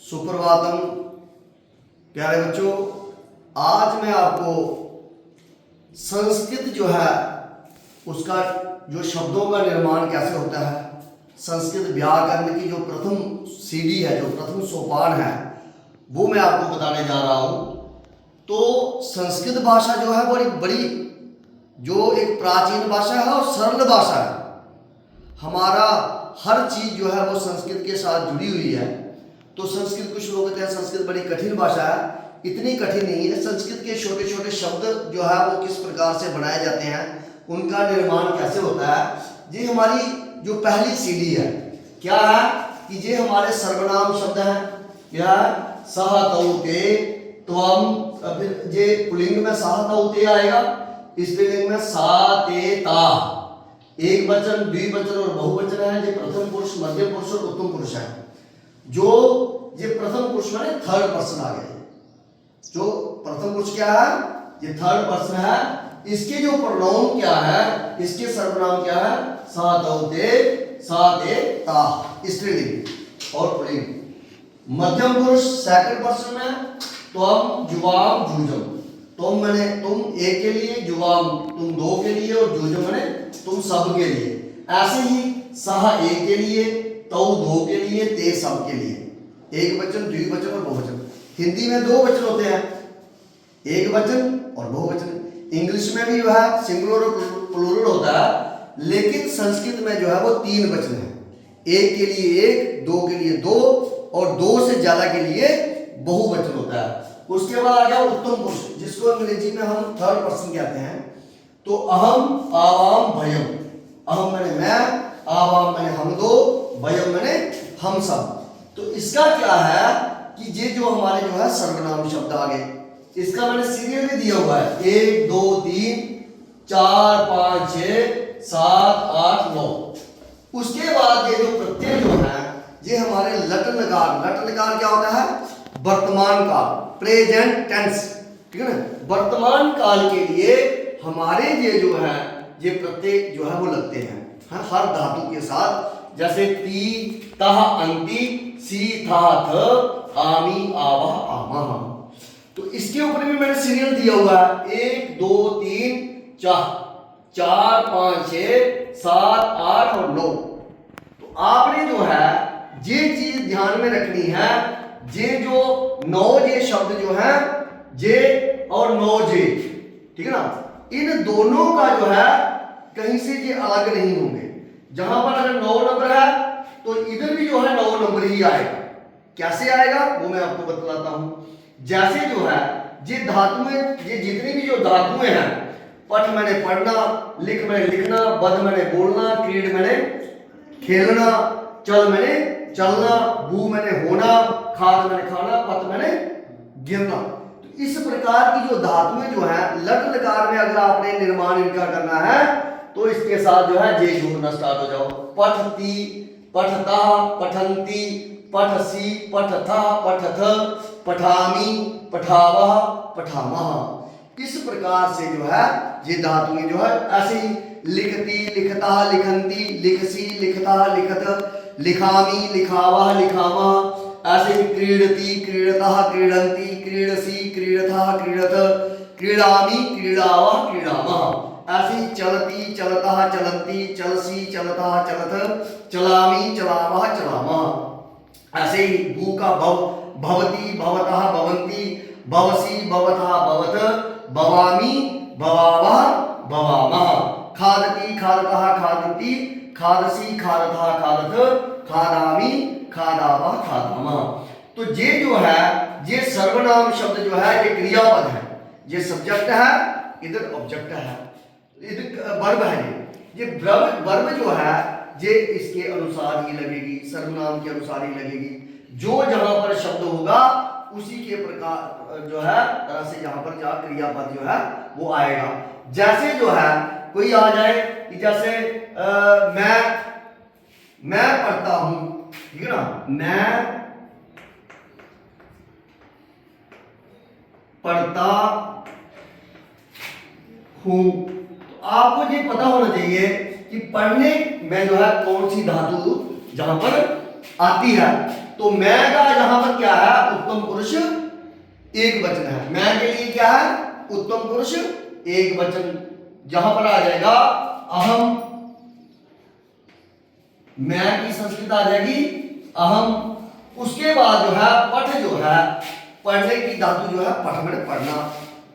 सुप्रभातम प्यारे बच्चों। आज मैं आपको संस्कृत जो है उसका जो शब्दों का निर्माण कैसे होता है, संस्कृत व्याकरण की जो प्रथम सीढ़ी है, जो प्रथम सोपान है, वो मैं आपको बताने जा रहा हूँ। तो संस्कृत भाषा जो है वो एक बड़ी जो एक प्राचीन भाषा है और सरल भाषा है। हमारा हर चीज़ जो है वो संस्कृत के साथ जुड़ी हुई है। तो संस्कृत, कुछ लोग कहते हैं संस्कृत बड़ी कठिन भाषा है, इतनी कठिन नहीं है। संस्कृत के छोटे छोटे शब्द जो है वो किस प्रकार से बनाए जाते हैं, उनका निर्माण कैसे होता है, ये हमारी जो पहली सीढ़ी है। क्या है कि ये हमारे सर्वनाम शब्द हैं। क्या है? सह तौ ते त्वम, फिर ये पुल्लिंग में सह तौ ते आएगा, स्त्रीलिंग में सा ते ता। एक वचन, द्विवचन और बहुवचन है। ये प्रथम पुरुष, मध्यम पुरुष और उत्तम पुरुष है। जो ये प्रथम पुरुष माने थर्ड पर्सन आ गया। जो प्रथम पुरुष क्या है, ये थर्ड पर्सन है। इसके जो प्रोनाउन क्या है, इसके सर्वनाम क्या है, सा तौ ते, सा ते ता, स्त्रीलिंग और पुल्लिंग। मध्यम पुरुष सेकंड पर्सन में त्वम, जुवाम, जूजम। तुम माने तुम एक के लिए, जुवाम तुम दो के लिए और जूजम माने तुम सब के लिए। ऐसे ही सह एक के लिए, तौ दो के लिए, ते सब के लिए। एक वचन, द्विवचन और बहुवचन। हिंदी में दो वचन होते हैं, एक वचन और बहुवचन। इंग्लिश में भी वह सिंगुलर और प्लूरल होता है, लेकिन संस्कृत में जो है वो तीन वचन है। एक के लिए एक, दो के लिए दो और दो से ज्यादा के लिए बहुवचन होता है। उसके बाद आ गया उत्तम पुरुष, जिसको अंग्रेजी में हम थर्ड पर्सन कहते हैं। तो अहम, आवाम, भयम। अहम माने मैं, आवाम माने हम दो, भयम माने हम सब। तो इसका क्या है कि ये जो हमारे जो है सर्वनाम शब्द आ गए, इसका मैंने सीरियल भी दिया हुआ है। 1 2 3 4 5 6 7 8 9। उसके बाद ये जो प्रत्यय जो है ये हमारे लट लकार। लट लकार क्या होता है? वर्तमान काल, प्रेजेंट टेंस। ठीक है ना? वर्तमान काल के लिए हमारे ये जो है ये प्रत्यय जो है वो लगते हैं हर धातु के साथ। जैसे ती, तह, अंति, सी, था, थ, आमी, आवाह, आमा। तो इसके ऊपर भी मैंने सीरियल दिया हुआ है। 1 2 3 4 5 6 7 8 और 9। तो आपने जो है ये चीज ध्यान में रखनी है। ये जो 9 ये शब्द जो है जे और 9 जे, ठीक है ना, इन दोनों का जो है कहीं से ये अलग नहीं होंगे। जहां पर अगर 9 नंबर है तो इधर भी जो है 9 नंबर ही आएगा। कैसे आएगा वो मैं आपको बतलाता हूं। जैसे जो है ये धातुएं, ये जितनी भी जो धातुएं हैं, पठ मैंने पढ़ना, लिख मैंने लिखना, बद मैंने बोलना, क्रीड मैंने खेलना, चल मैंने चलना, बू मैंने होना, खाद मैंने खाना, पत मैंने गिरना। तो इस प्रकार की जो धातुएं जो है लट लकार में अगर आपने निर्माण इनका करना है तो इसके साथ जो है जे जोड़ना स्टार्ट हो जाओ। पठती, पठता, पठंती, पठसी, पठथा, पठथ, पठामी, पठावह, पठामह। इस प्रकार से जो है ये धातुएं जो है ऐसे ही लिखती, लिखता, लिखंती, लिखसी, लिखता, लिखत, लिखामी, लिखावह, लिखामह। ऐसे ही क्रीडती, क्रीडतः, क्रीडंती, क्रीडसी, क्रीडथः, क्रीडत, क्रीडामी, क्रीडावह, क्रीडामः। ऐसे ही चलती, चलतः, चलंती, चलसी, चलतः, चलत, चलामी, चलावह, चलामः। ऐसे ही भू का भव, भवती, भवतः, भवंती, भवसी, भवतः, भवत, भवामी, भवावह, भवामः। खादती, खादतः, खादन्ति, खादसी, खादतः, खादत, खादामी, खादावह, खादामः। तो ये जो है ये सर्वनाम शब्द जो है ये क्रियापद है। ये सब्जेक्ट है, इधर ऑब्जेक्ट है, इधर वर्ब है। ये वर्ब जो है ये इसके अनुसार ही लगेगी, सर्वनाम के अनुसार ही लगेगी। जो जहां पर शब्द होगा उसी के प्रकार जो है तरह से यहाँ पर जा क्रियापद जो है वो आएगा। जैसे जो है कोई आ जाए कि जैसे मैं पढ़ता हूं, ठीक है ना, मैं पढ़ता हूं। तो आपको ये पता होना चाहिए कि पढ़ने में जो है कौन सी धातु जहां पर आती है। तो मैं का यहां जहां पर क्या है उत्तम पुरुष एक वचन है, मैं के लिए क्या है उत्तम पुरुष एक वचन, जहां पर आ जाएगा अहम, मैं की संस्कृत आ जाएगी अहम। उसके बाद जो है पठ जो है, पढ़ने की धातु जो है पठ में पढ़ना।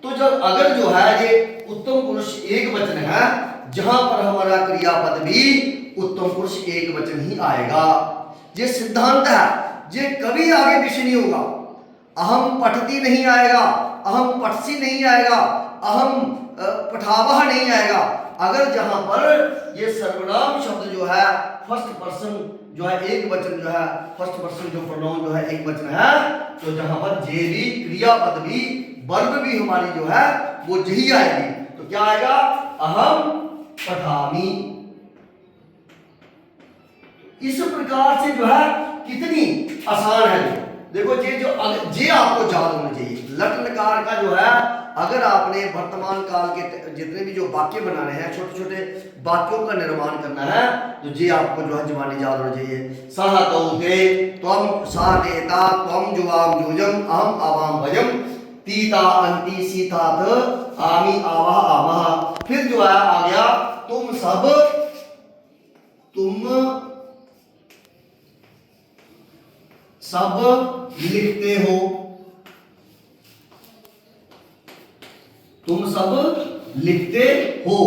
तो जब अगर जो है ये उत्तम पुरुष एक वचन है, जहां पर हमारा क्रियापद भी उत्तम पुरुष एक वचन ही आएगा। ये सिद्धांत है, ये कभी आगे पीछे नहीं होगा। अहम पठती नहीं आएगा, अहम पठसी नहीं आएगा, अहम पठावह नहीं आएगा। अगर जहां पर ये सर्वनाम शब्द जो है फर्स्ट पर्सन जो है एक वचन जो है, फर्स्ट पर्सन जो प्रोनाउन जो है एक वचन है, तो जहां पर जे भी क्रियापद भी वर्ब भी हमारी जो है वो यही आएगी। तो क्या आएगा अहम पठामी। इस प्रकार से जो है कितनी आसान है। देखो ये जो जे आपको याद होना चाहिए। लट लकार का जो है अगर आपने वर्तमान काल के जितने भी जो वाक्य बनाने हैं, छोटे छोटे वाक्यों का निर्माण करना है, तो ये आपको जो है जबानी याद होना चाहिए। सह कौते त्वम सा देता त्वम जुवाम जुजम अहम आवाम भजम तीता अंति सीतात आमी आवाह आमह। फिर जो है आ गया तुम सब लिखते हो, तुम सब लिखते हो।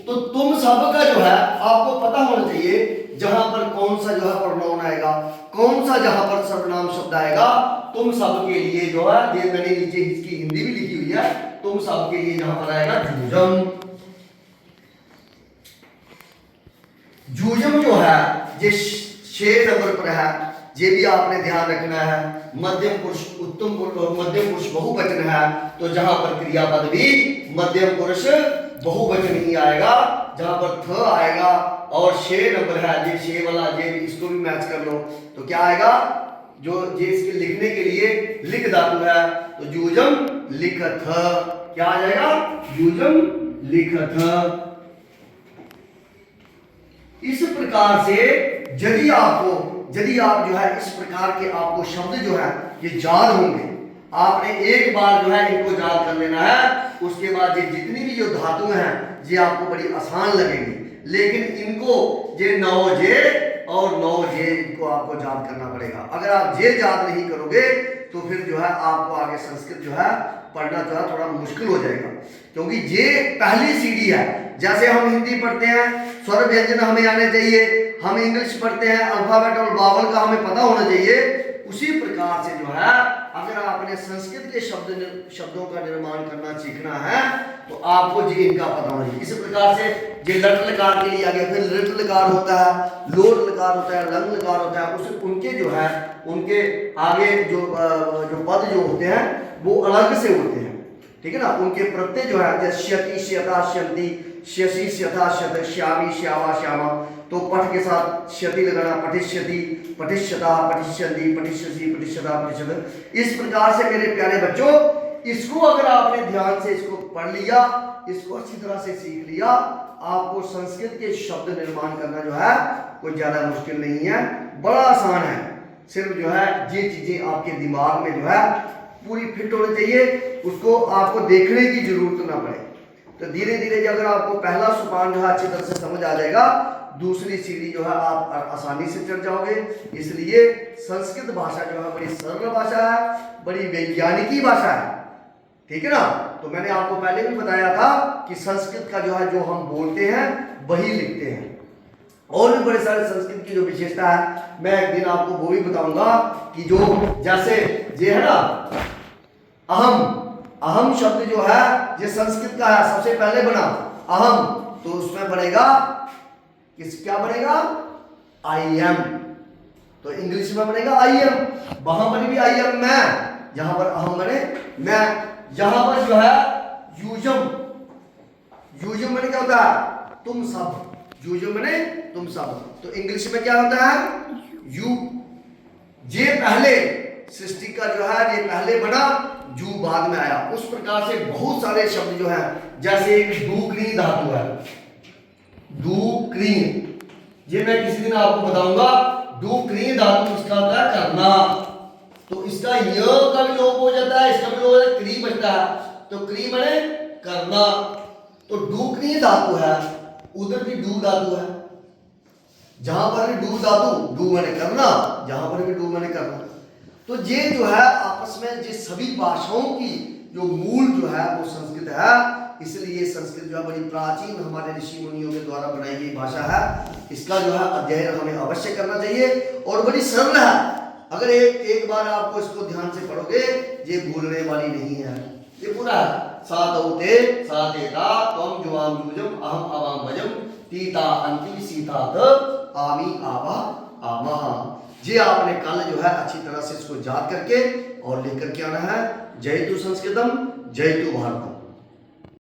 तो तुम सब का जो है आपको पता होना चाहिए जहां पर कौन सा जो है प्रोनाउन आएगा, कौन सा जहां पर सर्वनाम शब्द आएगा। तुम सब के लिए जो है ये मैंने नीचे इसकी हिंदी भी लिखी हुई है। तुम सब के लिए जहां पर आएगा जूजम। जूजम जो है ये 6 नंबर पर है, ये भी आपने ध्यान रखना है। मध्यम पुरुष उत्तम मध्यम पुरुष बहुवचन है, तो जहां पर क्रियापद भी मध्यम पुरुष बहुवचन ही आएगा, जहां पर थ आएगा। और 6 नंबर है ये 6 वाला, ये इसको भी मैच कर लो। तो क्या आएगा जो ये इसके लिखने के लिए लिख धातु है, तो जूजम लिखथ। क्या आ जाएगा जूजम लिखथ। इस प्रकार से यदि आप जो है इस प्रकार के आपको शब्द जो है ये याद होंगे, आपने एक बार जो है इनको याद कर लेना है। उसके बाद ये जितनी भी जो धातुएं हैं ये आपको बड़ी आसान लगेंगी, लेकिन इनको ये 9 जे और 9 जे इनको आपको याद करना पड़ेगा। अगर आप ये याद नहीं करोगे तो फिर जो है आपको आगे संस्कृत जो है पढ़ना जो है थोड़ा मुश्किल हो जाएगा, क्योंकि ये पहली सीढ़ी है। जैसे हम हिंदी पढ़ते हैं स्वर व्यंजन हमें आने चाहिए, हम इंग्लिश पढ़ते हैं अल्फाबेट और बावल का हमें पता होना चाहिए, उसी प्रकार से जो है अगर आपने संस्कृत के शब्दों का निर्माण करना सीखना है तो आपको जी इनका पता होना चाहिए। इस प्रकार से ये लट लकार के लिए आ गया, फिर लिट लकार होता है, लोट लकार होता है, लंग लकार होता है। उस उनके जो है उनके आगे जो पद जो होते हैं वो अलग से होते हैं, ठीक है ना। उनके प्रत्यय जो है जैसे श्यति श्यता श्यंति, श्यसि श्यथा श्यत, श्यामी श्यावा श्यामा, तो पठ के साथ श्यति लगाना, पठिष्यति पठिष्यता पठिष्यन्ति पठिष्यसि पठिष्यता पठिष्यत। इस प्रकार से मेरे प्यारे बच्चों इसको अगर आपने ध्यान से इसको पढ़ लिया, इसको अच्छी तरह से सीख लिया, आपको संस्कृत के शब्द निर्माण करना जो है कोई ज्यादा मुश्किल नहीं है, बड़ा आसान है। सिर्फ जो है ये चीजें आपके दिमाग में जो है पूरी फिट होनी चाहिए, उसको आपको देखने की जरूरत ना पड़े। तो धीरे धीरे अगर आपको पहला सोपान जो है अच्छी तरह से समझ आ जाएगा, दूसरी सीढ़ी जो है आप आसानी से चढ़ जाओगे। इसलिए संस्कृत भाषा जो है बड़ी सरल भाषा है, बड़ी वैज्ञानिकी भाषा है, ठीक है ना। तो मैंने आपको पहले भी बताया था कि संस्कृत का जो है जो हम बोलते हैं वही लिखते हैं। और भी बड़े सारे संस्कृत की जो विशेषता है मैं एक दिन आपको वो भी बताऊंगा कि जो जैसे ये है ना अहम शब्द जो है ये संस्कृत का है, सबसे पहले बना अहम, तो उसमें बनेगा क्या बनेगा आई एम, तो इंग्लिश में बनेगा आई एम। वहां पर भी आई एम मैं, जहां पर अहम बने मैं। यहां पर जो है यूजम बने क्या होता है तुम सब, यूजम बने तुम सब। तो इंग्लिश में क्या होता है यू, ये पहले सृष्टि का जो है ये पहले बना, जू बाद में आया। उस प्रकार से बहुत सारे शब्द जो है, जैसे एक दूक्रीन धातु है, दूक्रीन, ये मैं किसी दिन आपको बताऊंगा। दूक्रीन धातु इसका होता है करना, तो इसका य का भी लोप हो जाता है, इसका भी लोप हो जाता है, क्री बचता है। तो क्री माने करना। तो डूकनी धातु है, उधर भी डू धातु है। जहां पर भी डू धातु, डू माने करना, जहां पर भी डू माने करना। तो ये जो है आपस में ये सभी भाषाओं की जो मूल जो है वो संस्कृत है। इसलिए संस्कृत जो है बड़ी प्राचीन हमारे ऋषि मुनियों के द्वारा बनाई गई भाषा है। इसका जो है अध्ययन हमें अवश्य करना चाहिए और बड़ी सरल है। अगर एक बार आपको इसको ध्यान से पढ़ोगे, ये भूलने वाली नहीं है। ये पूरा है, सातौते सातेता त्वम जुवाम जुजम अहम अवाम भजम तीता अंति सीतात आमी आवा आमा। ये आपने कल जो है अच्छी तरह से इसको याद करके और लिख करके आना है। जय तु संस्कृतम, जय तु भारतम।